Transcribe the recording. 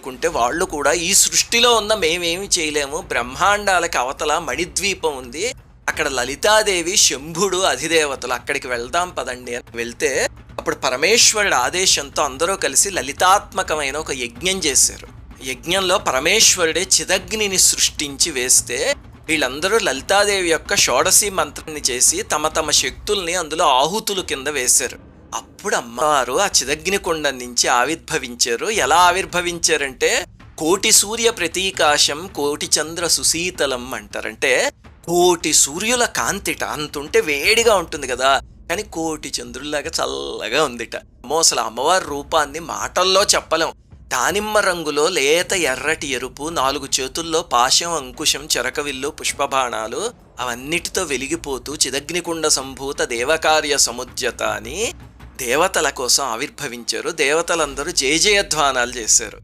కుంటే వాళ్ళు కూడా ఈ సృష్టిలో ఉన్న మేమేమి చేయలేము, బ్రహ్మాండాలకి అవతల మణిద్వీపం ఉంది, అక్కడ లలితాదేవి శంభుడు అధిదేవతలు, అక్కడికి వెళ్దాం పదండి అని వెళ్తే అప్పుడు పరమేశ్వరుడు ఆదేశంతో అందరూ కలిసి లలితాత్మకమైన ఒక యజ్ఞం చేశారు. యజ్ఞంలో పరమేశ్వరుడే చిదగ్నిని సృష్టించి వేస్తే వీళ్ళందరూ లలితాదేవి యొక్క షోడశి మంత్రాన్ని చేసి తమ తమ శక్తుల్ని అందులో ఆహుతులు కింద వేశారు. అప్పుడు అమ్మవారు ఆ చిదగ్ని కుండ నుంచి ఆవిర్భవించారు. ఎలా ఆవిర్భవించారంటే కోటి సూర్య ప్రతీకాశం కోటి చంద్ర సుశీతలం అంటారంటే కోటి సూర్యుల కాంతిట అంతుంటే వేడిగా ఉంటుంది కదా, కానీ కోటి చంద్రుల్లాగా చల్లగా ఉందిట. అసలు అమ్మవారి రూపాన్ని మాటల్లో చెప్పలేం. దానిమ్మ రంగులో లేత ఎర్రటి ఎరుపు, 4 చేతుల్లో పాశం అంకుశం చెరకవిల్లు పుష్పబాణాలు అవన్నిటితో వెలిగిపోతూ చిదగ్నికుండ సంభూత దేవకార్య సముద్యత అని దేవతల కోసం ఆవిర్భవించారు. దేవతలందరూ జయజయధ్వానాలు చేశారు.